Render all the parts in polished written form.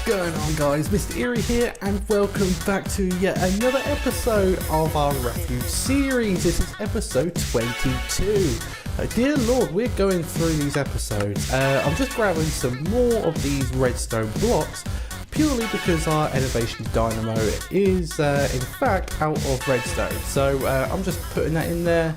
going on, guys? Mr. IRRI here, and welcome back to yet another episode of our Refuge series. This is episode 22. Dear Lord, we're going through these episodes. I'm just grabbing some more of these redstone blocks, purely because our elevation dynamo is in fact out of redstone. So I'm just putting that in there.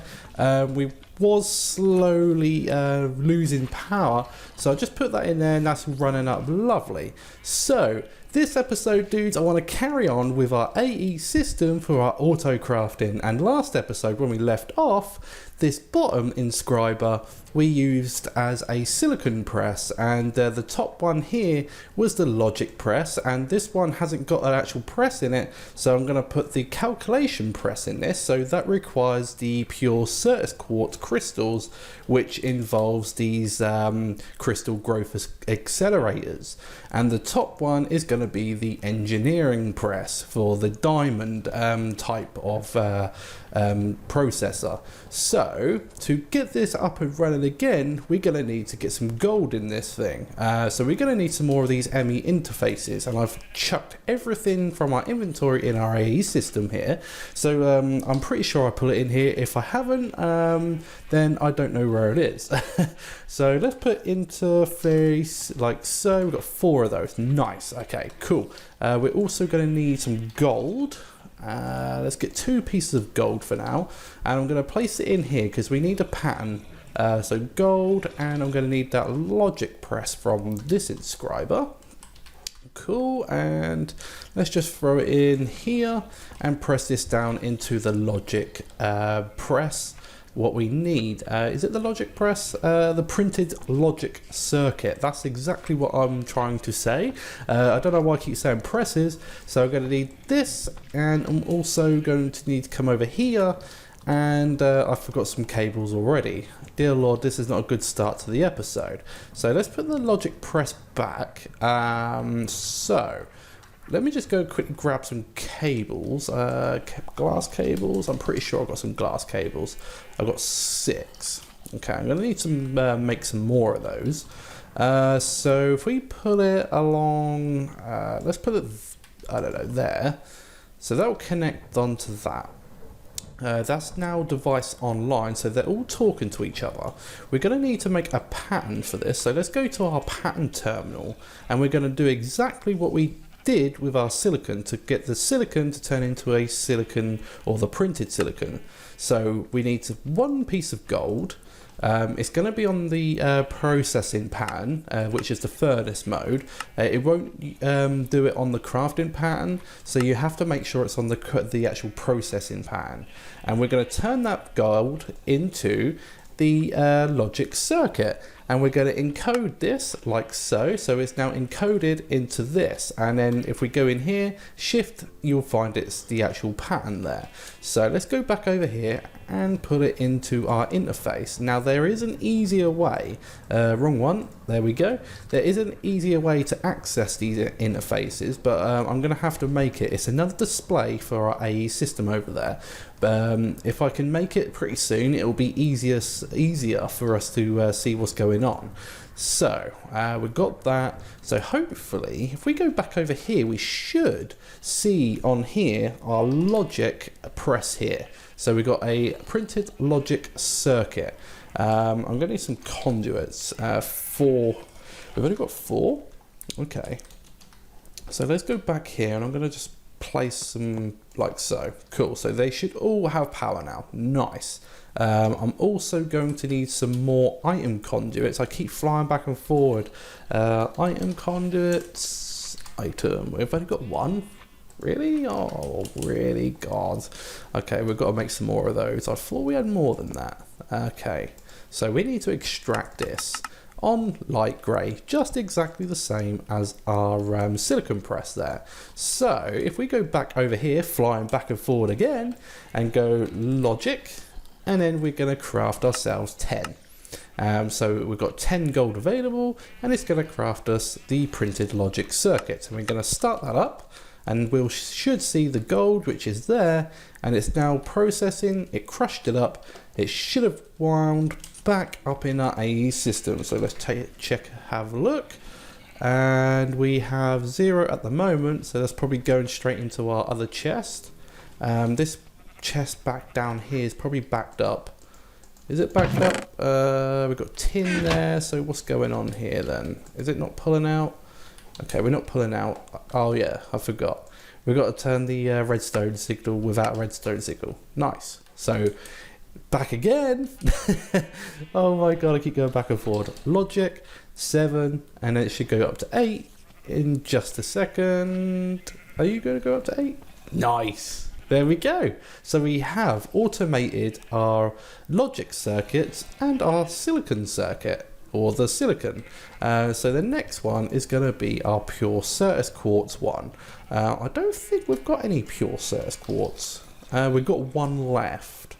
We was slowly losing power, so I just put that in there and that's running up lovely. So this episode, dudes, I want to carry on with our AE system for our auto crafting. And last episode, when we left off, this bottom inscriber we used as a silicon press, and the top one here was the logic press, and this one hasn't got an actual press in it, so I'm going to put the calculation press in this. So that requires the pure Certus quartz crystals, which involves these crystal growth accelerators, and the top one is going to be the engineering press for the diamond type of processor. So to get this up and running again, we're going to need to get some gold in this thing. So we're going to need some more of these ME interfaces, and I've chucked everything from our inventory in our AE system here. So I'm pretty sure I put it in here. If I haven't, then I don't know where it is. So let's put interface like so. We've got 4 of those. Nice. Okay, cool. We're also going to need some gold. Let's get 2 pieces of gold for now, and I'm going to place it in here because we need a pattern. So gold, and I'm going to need that logic press from this inscriber. Cool, and let's just throw it in here and press this down into the logic press. What we need, is it the logic press? The printed logic circuit. That's exactly what I'm trying to say. I don't know why I keep saying presses. So I'm going to need this, and I'm also going to need to come over here, and I forgot some cables already. Dear Lord, this is not a good start to the episode. So let's put the logic press back. So let me just go quickly grab some cables, glass cables. I'm pretty sure I've got some glass cables. I've got 6. Okay, I'm gonna need to make some more of those. So if we put it along, let's put it, I don't know, there. So that will connect onto that. That's now device online, so they're all talking to each other. We're going to need to make a pattern for this. So let's go to our pattern terminal, and we're going to do exactly what we did with our silicon to get the silicon to turn into a silicon, or the printed silicon. So we need 1 piece of gold. It's going to be on the processing pattern, which is the furnace mode. It won't do it on the crafting pattern, so you have to make sure it's on the actual processing pattern. And we're going to turn that gold into the logic circuit, and we're going to encode this like so. So it's now encoded into this, and then if we go in here, shift, you'll find it's the actual pattern there. So let's go back over here and put it into our interface. Now there is an easier way, wrong one, there we go. There is an easier way to access these interfaces, but I'm going to have to make it. It's another display for our AE system over there. If I can make it pretty soon, it'll be easier for us to see what's going on. So we've got that. So hopefully if we go back over here, we should see on here our logic press here. So we've got a printed logic circuit. I'm going to need some conduits. 4. We've only got 4. Okay. So let's go back here, and I'm going to just place some like so. Cool. So they should all have power now. Nice. I'm also going to need some more item conduits. I keep flying back and forward. Item conduits. Item. We've only got 1. Really? Oh, really? God. Okay, we've got to make some more of those. I thought we had more than that. Okay, so we need to extract this on light grey, just exactly the same as our silicon press there. So if we go back over here, flying back and forward again, and go logic, and then we're going to craft ourselves 10. So we've got 10 gold available, and it's going to craft us the printed logic circuit. And we're going to start that up, and we should see the gold, which is there, and it's now processing. It crushed it up. It should have wound back up in our AE system. So let's check, have a look. and we have 0 at the moment, so that's probably going straight into our other chest. This chest back down here is probably backed up. Is it backed up? We've got tin there, so what's going on here then? Is it not pulling out? Okay, we're not pulling out. Oh yeah, I forgot. We've got to turn the redstone signal without a redstone signal. Nice. So, back again. Oh my god, I keep going back and forward. Logic, 7, and then it should go up to 8 in just a second. Are you going to go up to 8? Nice. There we go. So we have automated our logic circuits and our silicon circuit, or the silicon. So the next one is going to be our pure Certus quartz one. I don't think we've got any pure Certus quartz. We've got one left.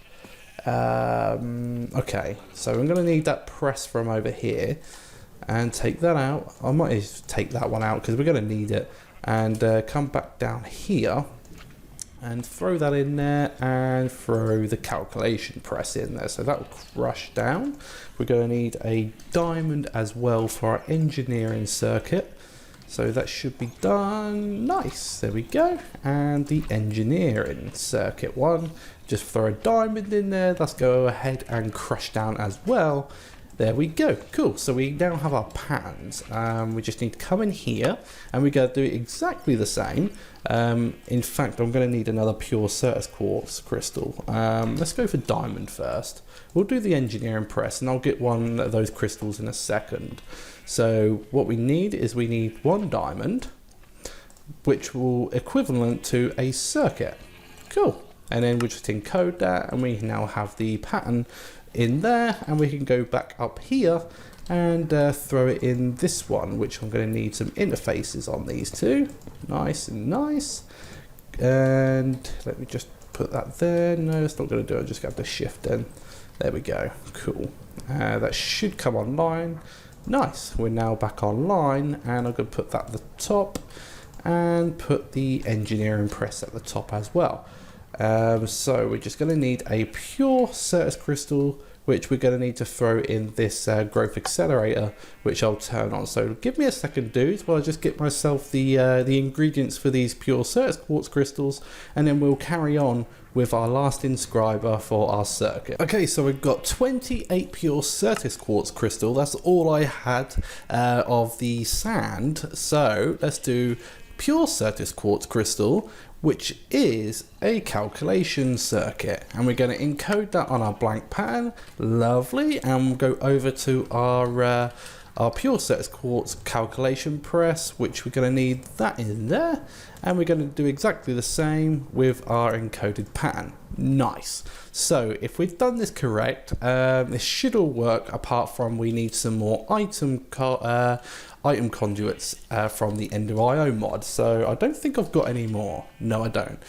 Okay, so I'm going to need that press from over here and take that out. I might just take that one out because we're going to need it, and come back down here and throw that in there and throw the calculation press in there. So that will crush down. We're going to need a diamond as well for our engineering circuit. So that should be done. Nice, there we go. And the engineering circuit one, just throw a diamond in there. Let's go ahead and crush down as well. There we go, cool. So we now have our patterns. We just need to come in here and we're going to do exactly the same. In fact, I'm going to need another pure Certus quartz crystal. Let's go for diamond first. We'll do the engineering press and I'll get one of those crystals in a second. So what we need is we need 1 diamond, which will equivalent to a circuit. Cool. And then we just encode that and we now have the pattern in there, and we can go back up here and throw it in this one, which I'm going to need some interfaces on these two. Nice and nice. And let me just put that there. No, it's not going to do it. I'm just going to have to shift in. There we go. Cool. That should come online. Nice. We're now back online, and I'm going to put that at the top and put the engineering press at the top as well. So we're just going to need a pure Certus crystal, which we're going to need to throw in this growth accelerator, which I'll turn on. So give me a second, dudes, while I just get myself the ingredients for these pure Certus quartz crystals, and then we'll carry on with our last inscriber for our circuit. Okay, so we've got 28 pure Certus quartz crystal. That's all I had of the sand. So let's do pure Certus quartz crystal, which is a calculation circuit, and we're going to encode that on our blank pattern. Lovely. And we'll go over to our pure Certus quartz calculation press, which we're going to need that in there, and we're going to do exactly the same with our encoded pattern. Nice. So if we've done this correct, this should all work, apart from we need some more item conduits from the Ender IO mod. So I don't think I've got any more. No, I don't.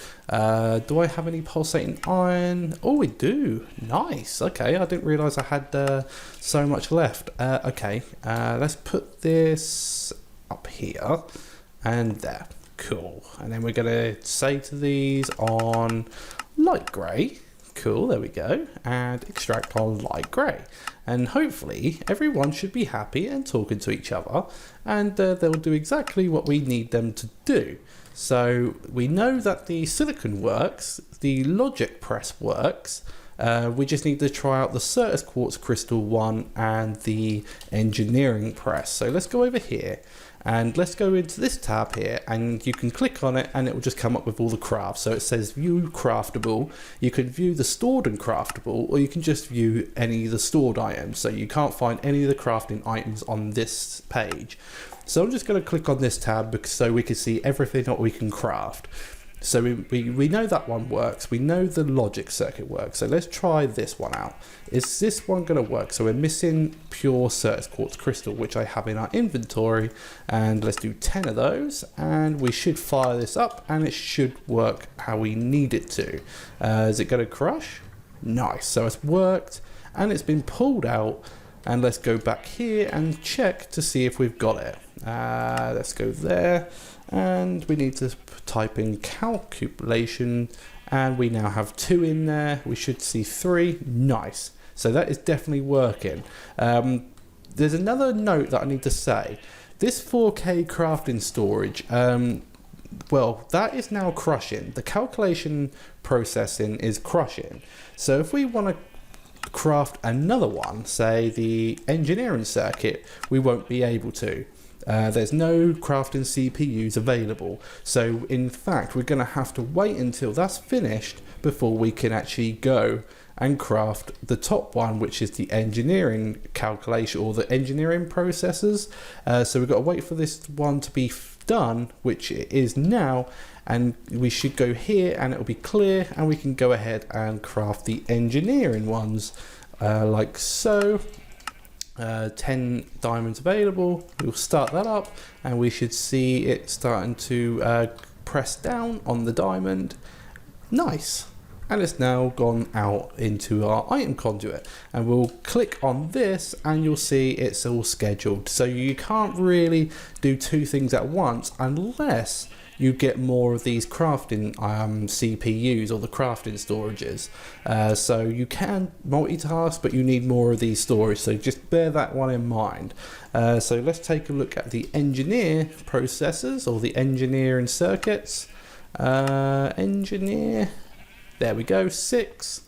Do I have any pulsating iron? Oh, we do. Nice. Okay, I didn't realize I had so much left. Okay, let's put this up here and there. Cool. And then we're going to say to these on light grey. Cool, there we go, and extract on light grey, and hopefully everyone should be happy and talking to each other, and they'll do exactly what we need them to do. So we know that the silicon works, the logic press works. We just need to try out the Certus quartz crystal one and the engineering press. So let's go over here and let's go into this tab here, and you can click on it and it will just come up with all the crafts. So it says view craftable. You can view the stored and craftable, or you can just view any of the stored items. So you can't find any of the crafting items on this page. So I'm just going to click on this tab so we can see everything that we can craft. So we know that one works. We know the logic circuit works. So let's try this one out. Is this one going to work? So we're missing pure Certus quartz crystal, which I have in our inventory. And let's do 10 of those. And we should fire this up and it should work how we need it to. Is it going to crush? Nice. So it's worked and it's been pulled out. And let's go back here and check to see if we've got it. Let's go there. And we need to type in calculation, and we now have 2 in there. We should see 3. Nice. So that is definitely working. There's another note that I need to say. this 4K crafting storage, well, that is now crushing. The calculation processing is crushing. So if we want to craft another one, say the engineering circuit, we won't be able to. There's no crafting CPUs available. So in fact, we're going to have to wait until that's finished before we can actually go and craft the top one, which is the engineering calculation or the engineering processors. So we've got to wait for this one to be done, which it is now, and we should go here and it'll be clear, and we can go ahead and craft the engineering ones like so. 10 diamonds available. We'll start that up and we should see it starting to press down on the diamond. Nice. And it's now gone out into our item conduit, and we'll click on this and you'll see it's all scheduled. So you can't really do two things at once unless you get more of these crafting CPUs or the crafting storages. So you can multitask, but you need more of these storage. So just bear that one in mind. So let's take a look at the engineer processors or the engineering circuits. Engineer. There we go, 6,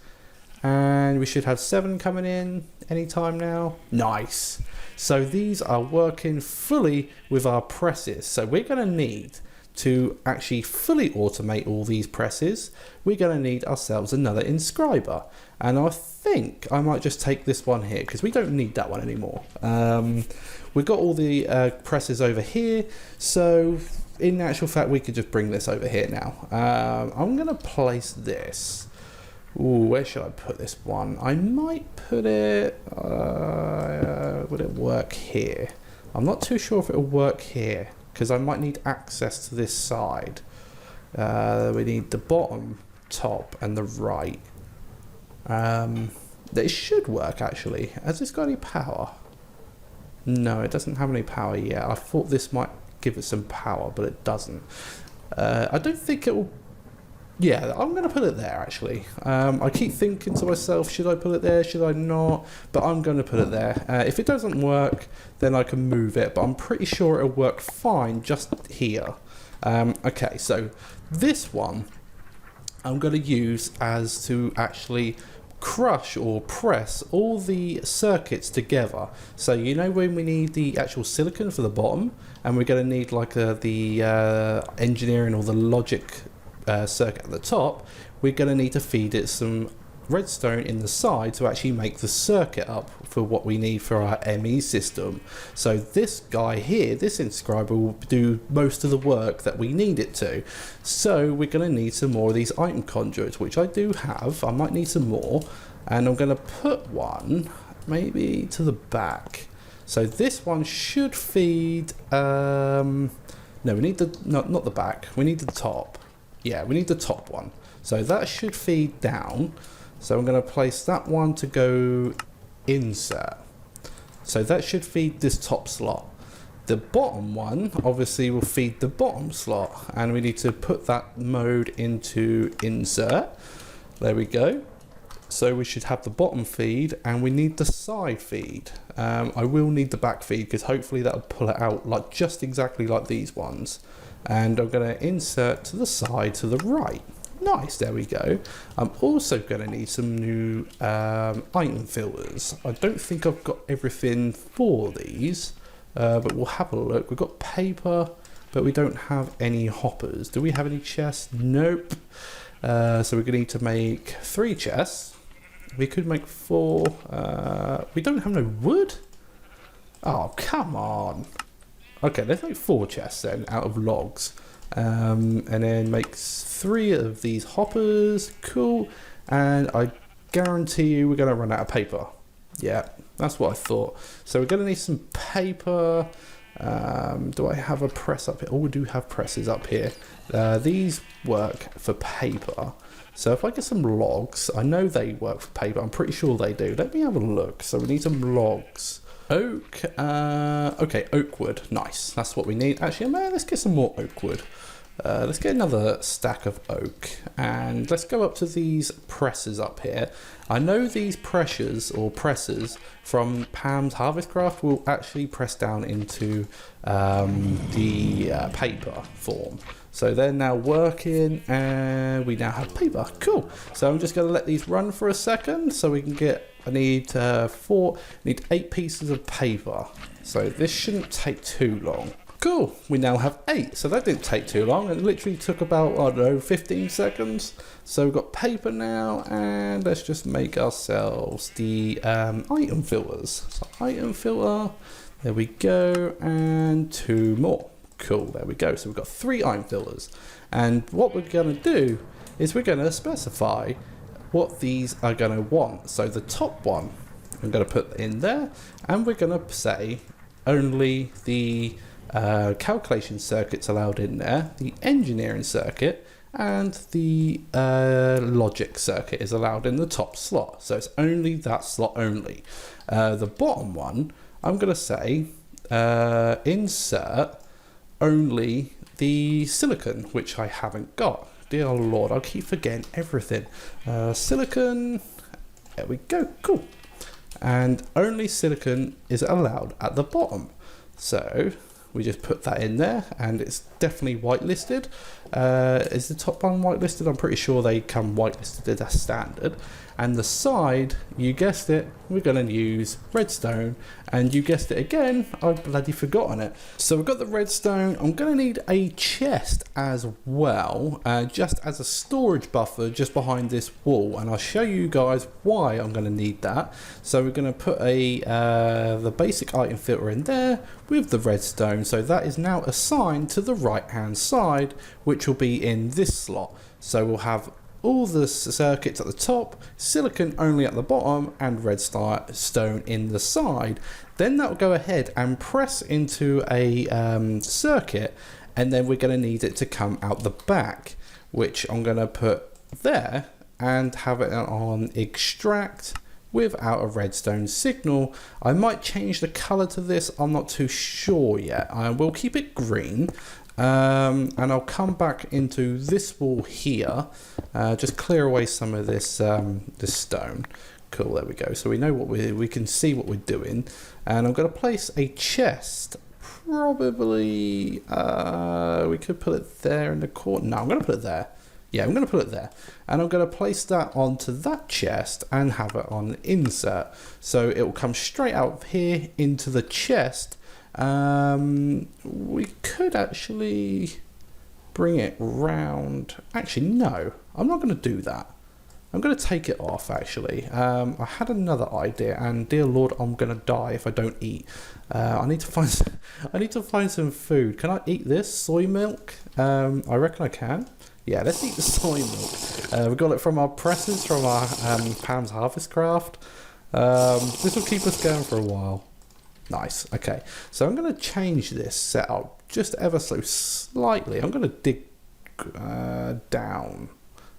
and we should have 7 coming in anytime now. Nice. So these are working fully with our presses. So we're going to need to actually fully automate all these presses. We're going to need ourselves another inscriber, and I think I might just take this one here because we don't need that one anymore. We've got all the presses over here, so in actual fact we could just bring this over here now. I'm going to place this. Ooh, where should I put this one? I might put it, would it work here? I'm not too sure if it'll work here because I might need access to this side. We need the bottom, top and the right. It should work actually. Has this got any power? No, it doesn't have any power yet. I thought this might give it some power, but it doesn't. I don't think it will. Yeah, I'm going to put it there actually. I keep thinking to myself, should I put it there, should I not? But I'm going to put it there. If it doesn't work, then I can move it, but I'm pretty sure it'll work fine just here. Okay, so this one I'm going to use as to actually crush or press all the circuits together. So you know when we need the actual silicon for the bottom, and we're going to need like the engineering or the logic circuit at the top, we're going to need to feed it some redstone in the side to actually make the circuit up for what we need for our ME system. So this guy here, this inscriber, will do most of the work that we need it to. So we're going to need some more of these item conduits, which I do have. I might need some more, and I'm going to put one maybe to the back. So this one should feed no, we need the not the back, we need the top. Yeah, we need the top one. So that should feed down. So I'm going to place that one to go insert. So that should feed this top slot. The bottom one obviously will feed the bottom slot, and we need to put that mode into insert. There we go. So we should have the bottom feed, and we need the side feed. I will need the back feed because hopefully that'll pull it out like just exactly like these ones. And I'm going to insert to the side to the right. Nice, there we go. I'm also going to need some new item filters. I don't think I've got everything for these, but we'll have a look. We've got paper, but we don't have any hoppers. Do we have any chests? Nope. So we're going to need to make 3 chests. We could make 4. We don't have no wood? Oh, come on. Okay, let's make 4 chests then out of logs. And then make 3 of these hoppers. Cool. And I guarantee you we're going to run out of paper. Yeah, that's what I thought. So we're going to need some paper. Do I have a press up here? Oh, we do have presses up here. These work for paper. So if I get some logs, I know they work for paper. I'm pretty sure they do. Let me have a look. So we need some logs. Oak, okay, oak wood, nice, that's what we need. Actually, man, let's get some more oak wood. Let's get another stack of oak, and let's go up to these presses up here. I know these presses from Pam's Harvest Craft will actually press down into the paper form. So they're now working, and we now have paper. Cool. So I'm just going to let these run for a second so we can get, I need 8 pieces of paper. So this shouldn't take too long. Cool, we now have 8, so that didn't take too long. It literally took about, I don't know, 15 seconds. So we've got paper now, and let's just make ourselves the item filters. So item filter, there we go, and 2 more. Cool, there we go. So we've got 3 item filters. And what we're going to do is we're going to specify what these are going to want. So the top one, I'm going to put in there, and we're going to say only the calculation circuits allowed in there, the engineering circuit, and the logic circuit is allowed in the top slot. So it's only that slot only. The bottom one, I'm going to say insert only the silicon, which I haven't got. Dear Lord, I keep forgetting everything. Silicon, there we go, cool. And only silicon is allowed at the bottom. So we just put that in there, and it's definitely whitelisted. Is the top one whitelisted? I'm pretty sure they come whitelisted as standard. And the side, you guessed it, we're going to use redstone. And you guessed it again, I've bloody forgotten it. So we've got the redstone. I'm going to need a chest as well, just as a storage buffer just behind this wall. And I'll show you guys why I'm going to need that. So we're going to put the basic item filter in there with the redstone. So that is now assigned to the right hand side, which will be in this slot. So we'll have all the circuits at the top, silicon only at the bottom, and redstone in the side. Then that will go ahead and press into a circuit, and then we're going to need it to come out the back, which I'm going to put there and have it on extract without a redstone signal. I might change the color to this, I'm not too sure yet. I will keep it green. And I'll come back into this wall here, just clear away some of this this stone. Cool, there we go. So we know what we can see what we're doing, and I'm going to place a chest. Probably we could put it there in the corner. No, I'm going to put it there. Yeah, I'm going to put it there, and I'm going to place that onto that chest and have it on insert. So it will come straight out of here into the chest. We could actually bring it round. Actually, no, I'm not going to do that. I'm going to take it off, actually. I had another idea, and dear Lord, I'm going to die if I don't eat. I need to find some food. Can I eat this soy milk? I reckon I can. Yeah, let's eat the soy milk. We got it from our presses, from our Pam's Harvest Craft. This will keep us going for a while. Nice. Okay, so I'm going to change this setup just ever so slightly. I'm going to dig down,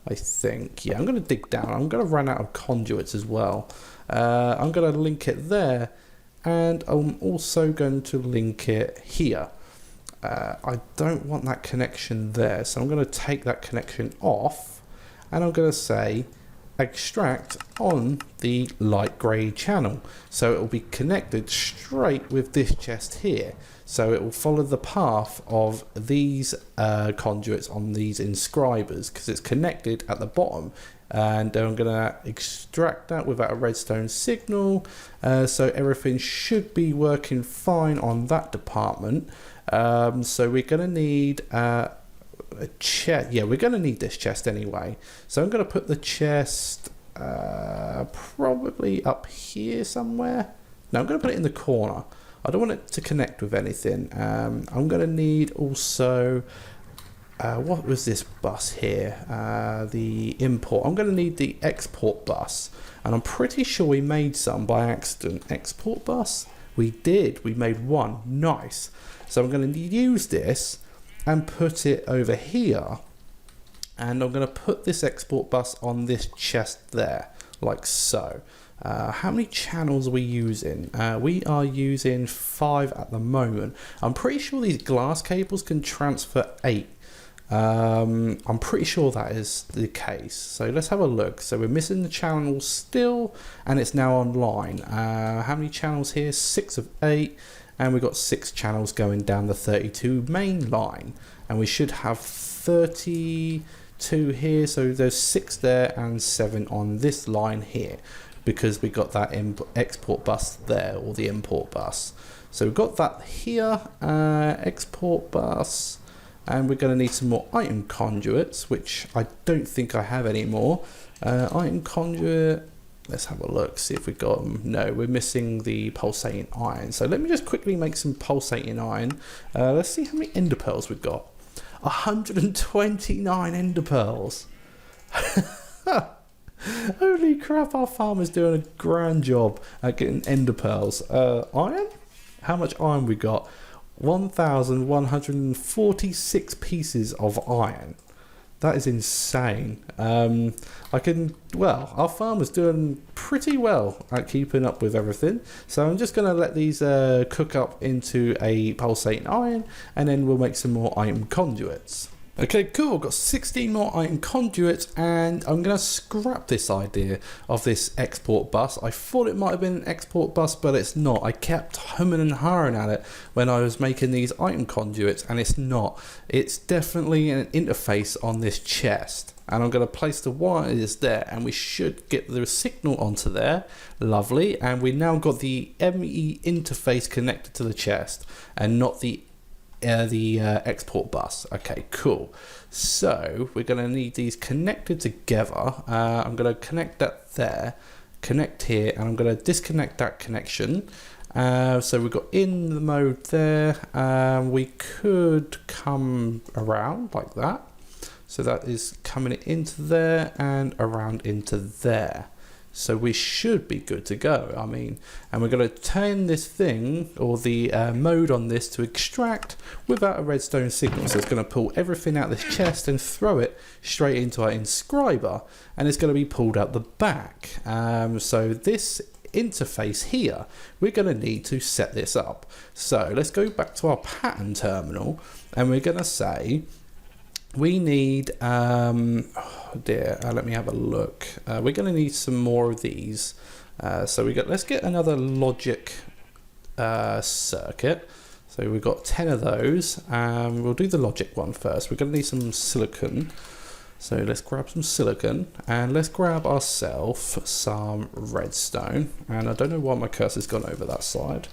I think. Yeah, I'm going to dig down. I'm going to run out of conduits as well. I'm going to link it there, and I'm also going to link it here. I don't want that connection there, so I'm going to take that connection off, and I'm going to say extract on the light grey channel, so it will be connected straight with this chest here. So it will follow the path of these conduits on these inscribers, because it's connected at the bottom. And I'm going to extract that without a redstone signal, so everything should be working fine on that department. So we're going to need a chest. Yeah, we're going to need this chest anyway. So I'm going to put the chest probably up here somewhere. No, I'm going to put it in the corner. I don't want it to connect with anything. I'm going to need also, what was this bus here? The import. I'm going to need the export bus. And I'm pretty sure we made some by accident. Export bus? We did. We made one. Nice. So I'm going to use this and put it over here, and I'm going to put this export bus on this chest there, like so. How many channels are we using? We are using 5 at the moment. I'm pretty sure these glass cables can transfer 8. I'm pretty sure that is the case. So let's have a look. So we're missing the channel still, and it's now online. How many channels here? 6 of 8, and we've got 6 channels going down the 32 main line, and we should have 32 here. So there's 6 there and 7 on this line here, because we got that export bus there, or the import bus. So we've got that here, export bus. And we're going to need some more item conduits, which I don't think I have anymore. Item conduit, let's have a look, see if we got them. No, we're missing the pulsating iron. So let me just quickly make some pulsating iron. Let's see how many ender pearls we've got. 129 ender pearls. Holy crap, our farmer's doing a grand job at getting ender pearls. Iron? How much iron we got? 1,146 pieces of iron. That is insane. Our farmer's doing pretty well at keeping up with everything. So I'm just going to let these cook up into a pulsating iron, and then we'll make some more item conduits. Okay, cool. I've got 16 more item conduits, and I'm going to scrap this idea of this export bus. I thought it might have been an export bus, but it's not. I kept humming and hawing at it when I was making these item conduits, and it's not. It's definitely an interface on this chest, and I'm going to place the wires there, and we should get the signal onto there. Lovely. And we now got the ME interface connected to the chest, and not the export bus. Okay, cool. So we're going to need these connected together. I'm going to connect that there, connect here, and I'm going to disconnect that connection. So we've got in the mode there. We could come around like that. So that is coming into there and around into there. So we should be good to go. I mean, and we're going to turn this thing, or the mode on this, to extract without a redstone signal. So it's going to pull everything out of this chest and throw it straight into our inscriber, and it's going to be pulled out the back. So this interface here, we're going to need to set this up. So let's go back to our pattern terminal, and we're going to say we need, let me have a look. We're going to need some more of these. So let's get another logic circuit. So we've got 10 of those. We'll do the logic one first. We're going to need some silicon. So let's grab some silicon, and let's grab ourselves some redstone. And I don't know why my cursor's gone over that side.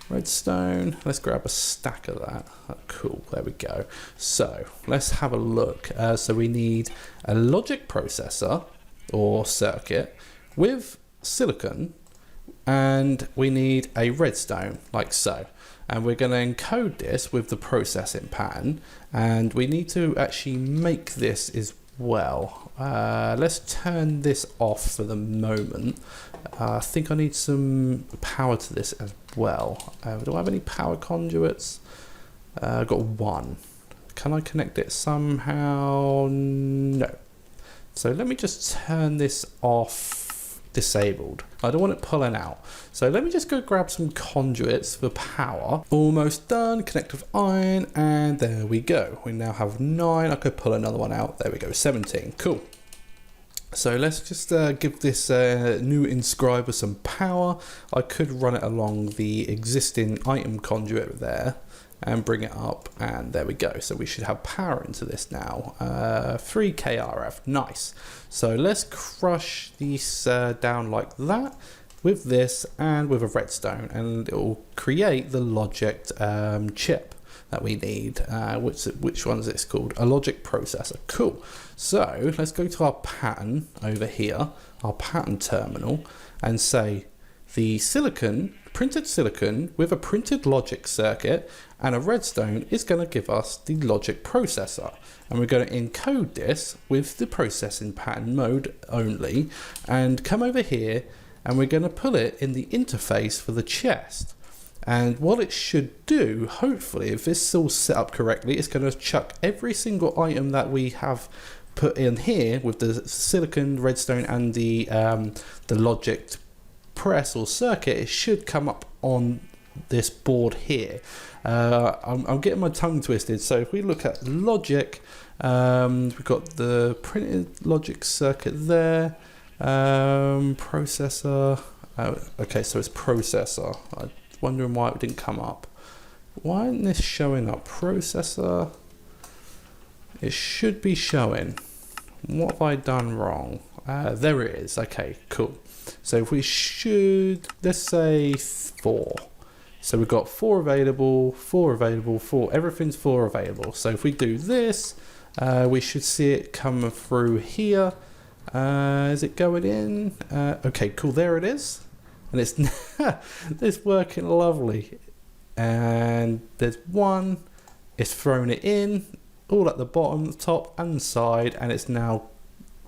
Redstone, let's grab a stack of that. Oh, cool, there we go. So let's have a look. So we need a logic processor or circuit with silicon, and we need a redstone like so. And we're going to encode this with the processing pattern, and we need to actually make this as well. Let's turn this off for the moment. I think I need some power to this as well. Do I have any power conduits? I've got one. Can I connect it somehow? No. So let me just turn this off, disabled. I don't want it pulling out. So let me just go grab some conduits for power. Almost done. Connect with iron, and there we go. We now have 9. I could pull another one out. There we go, 17. Cool. So let's just give this new inscriber some power. I could run it along the existing item conduit there and bring it up, and there we go. So we should have power into this now. 3 KRF, nice. So let's crush these down like that with this and with a redstone, and it will create the logic chip that we need. Which one is this called? A logic processor. Cool. So let's go to our pattern over here, our pattern terminal, and say the silicon, printed silicon with a printed logic circuit and a redstone is going to give us the logic processor. And we're going to encode this with the processing pattern mode only, and come over here, and we're going to pull it in the interface for the chest. And what it should do, hopefully, if this is all set up correctly, it's going to chuck every single item that we have put in here with the silicon, redstone, and the logic press or circuit. It should come up on this board here. I'm getting my tongue twisted. So if we look at logic, We've got the printed logic circuit there. Processor. Okay, so it's processor. I'm wondering why it didn't come up. Why isn't this showing up? Processor. It should be showing. What have I done wrong? There it is. Okay, cool. So if we should, let's say 4. So we've got 4 available, 4 available, 4. Everything's 4 available. So if we do this, we should see it come through here. Is it going in? Okay, cool. There it is. And it's it's working lovely. And there's 1. It's thrown it in, all at the bottom, top and side, and it's now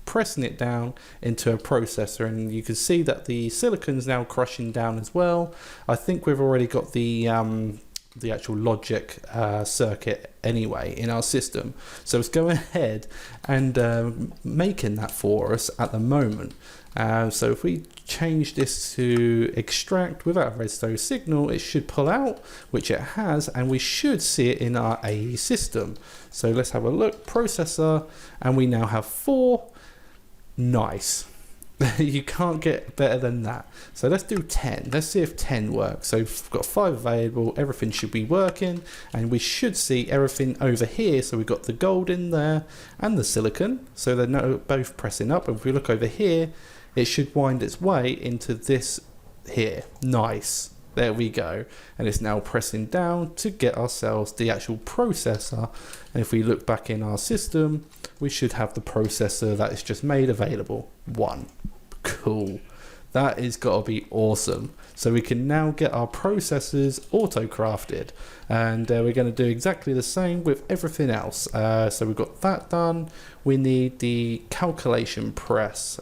pressing it down into a processor, and you can see that the silicon's now crushing down as well. I think we've already got the actual logic circuit anyway in our system, so it's going ahead and making that for us at the moment. So if we change this to extract without a redstone signal, it should pull out, which it has, and we should see it in our AE system. So let's have a look. Processor, and we now have 4. Nice. You can't get better than that. So let's do 10. Let's see if 10 works. So we've got 5 available. Everything should be working, and we should see everything over here. So we've got the gold in there and the silicon. So they're both pressing up. And if we look over here, it should wind its way into this here. Nice. There we go. And it's now pressing down to get ourselves the actual processor. And if we look back in our system, we should have the processor that is just made available. 1. Cool. That is got to be awesome. So we can now get our processors auto-crafted. And we're going to do exactly the same with everything else. So we've got that done. We need the calculation press.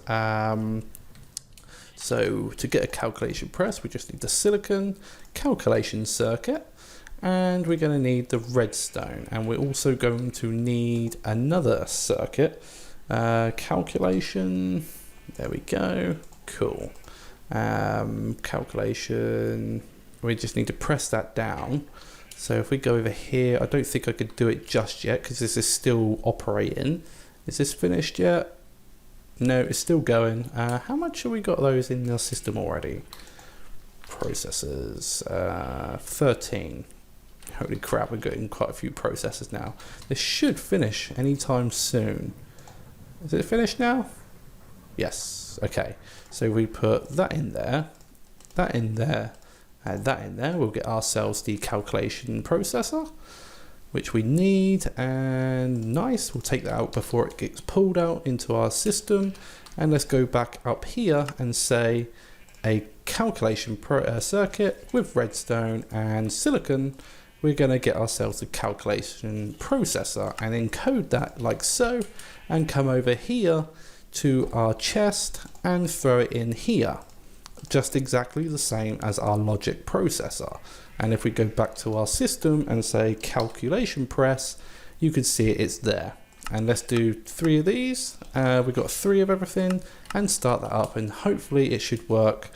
So to get a calculation press, we just need the silicon calculation circuit, and we're going to need the redstone, and we're also going to need another circuit, calculation. There we go. Cool. Calculation. We just need to press that down. So if we go over here, I don't think I could do it just yet because this is still operating. Is this finished yet? No, it's still going. How much have we got those in our system already? Processors, 13. Holy crap, we're getting quite a few processors now. This should finish anytime soon. Is it finished now? Yes. Okay. So we put that in there, that in there, and that in there. We'll get ourselves the calculation processor, which we need, and nice, we'll take that out before it gets pulled out into our system. And let's go back up here and say a calculation circuit with redstone and silicon. We're going to get ourselves a calculation processor and encode that like so, and come over here to our chest and throw it in here, just exactly the same as our logic processor. And if we go back to our system and say calculation press, you can see it's there. And let's do 3 of these. We've got 3 of everything, and start that up, and hopefully it should work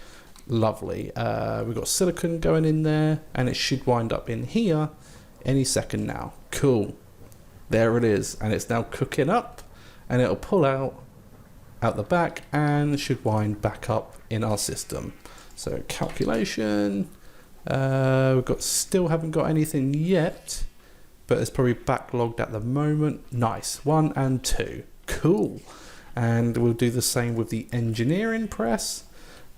lovely. We've got silicon going in there, and it should wind up in here any second now. Cool. There it is, and it's now cooking up, and it'll pull out the back and should wind back up in our system. So calculation. Still haven't got anything yet, but it's probably backlogged at the moment. Nice. 1 and 2. Cool. And we'll do the same with the engineering press.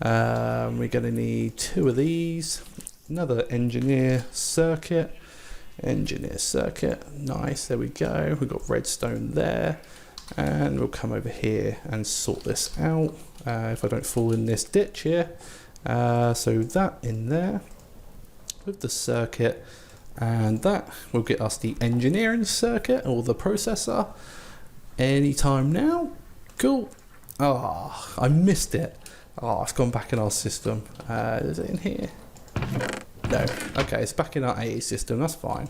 We're going to need 2 of these. Another engineer circuit. Nice. There we go. We've got redstone there. And we'll come over here and sort this out. If I don't fall in this ditch here. So that in there with the circuit, and that will get us the engineering circuit or the processor anytime now. Cool. I missed it. It's gone back in our system. Is it in here? No. Okay, it's back in our AE system. That's fine.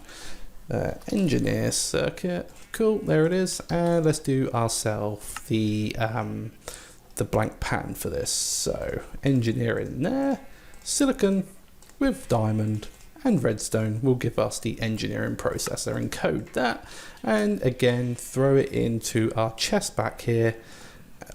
Engineer circuit. Cool. There it is. And let's do ourselves the blank pattern for this. So engineering there, silicon with diamond and redstone will give us the engineering processor. Encode that, and again throw it into our chest back here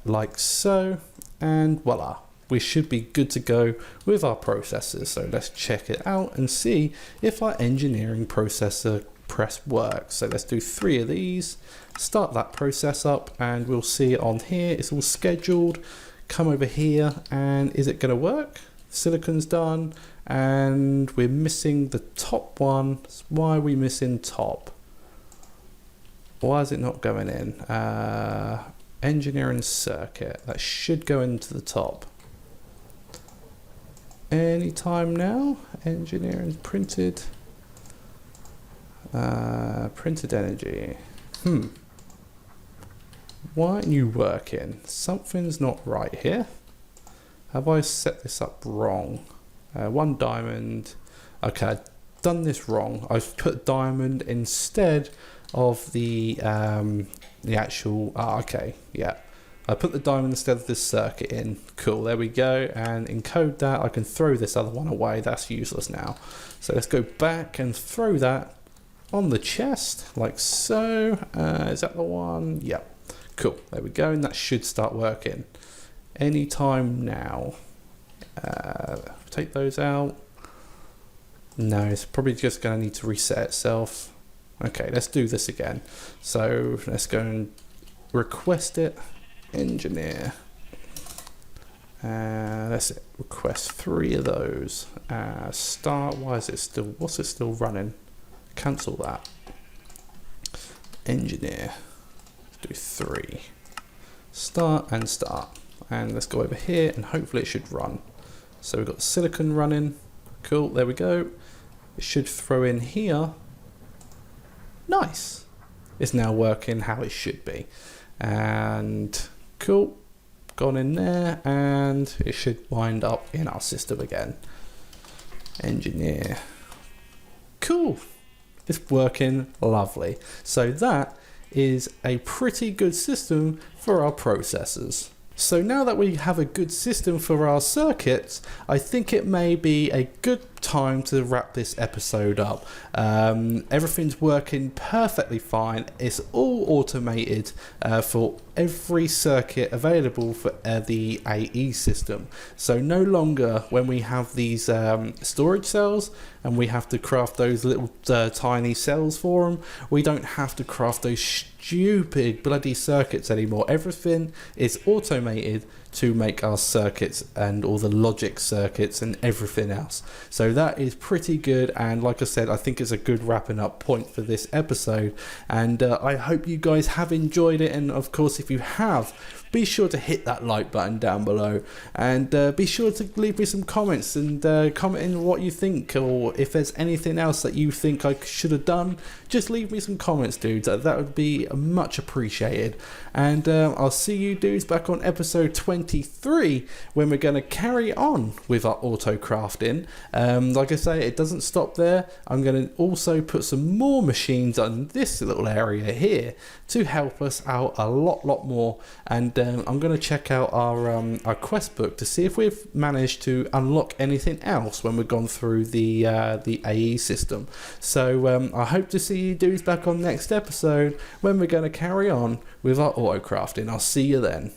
like so, and voila, we should be good to go with our processors. So let's check it out and see if our engineering processor press works. So let's do 3 of these, start that process up, and we'll see it on here, it's all scheduled. Come over here, and is it going to work? Silicon's done, and we're missing the top one. Why are we missing top? Why is it not going in? Engineering circuit, that should go into the top. Anytime now. Engineering printed. Printed energy. Why aren't you working? Something's not right here. Have I set this up wrong? 1 diamond. Okay, I've done this wrong. I've put diamond instead of the actual. Okay, yeah. I put the diamond instead of this circuit in. Cool, there we go. And encode that. I can throw this other one away. That's useless now. So let's go back and throw that on the chest like so. Is that the one? Yep. Cool, there we go, and that should start working anytime now. Take those out. No, it's probably just going to need to reset itself. Okay, let's do this again. So let's go and request it. Engineer. Let's request 3 of those. Start. Why is it still? What's it still running? Cancel that. Engineer. Do 3. Start and start. And let's go over here, and hopefully it should run. So we've got silicon running. Cool, there we go. It should throw in here. Nice. It's now working how it should be. And cool. Gone in there, and it should wind up in our system again. Engineer. Cool. It's working lovely. So that is a pretty good system for our processors. So now that we have a good system for our circuits, I think it may be a good time to wrap this episode up. Everything's working perfectly fine. It's all automated for every circuit available for the AE system. So no longer when we have these storage cells and we have to craft those little tiny cells for them, we don't have to craft those stupid bloody circuits anymore. Everything is automated to make our circuits and all the logic circuits and everything else. So that is pretty good, and like I said, I think it's a good wrapping up point for this episode, and I hope you guys have enjoyed it. And of course, if you have, be sure to hit that like button down below, and be sure to leave me some comments and comment in what you think, or if there's anything else that you think I should have done, just leave me some comments, dudes. That would be much appreciated. And I'll see you dudes back on episode 23 when we're going to carry on with our auto crafting. Like I say, it doesn't stop there. I'm going to also put some more machines on this little area here to help us out a lot more. And I'm going to check out our quest book to see if we've managed to unlock anything else when we've gone through the AE system. So I hope to see you dudes back on next episode when we're going to carry on with our auto crafting. I'll see you then.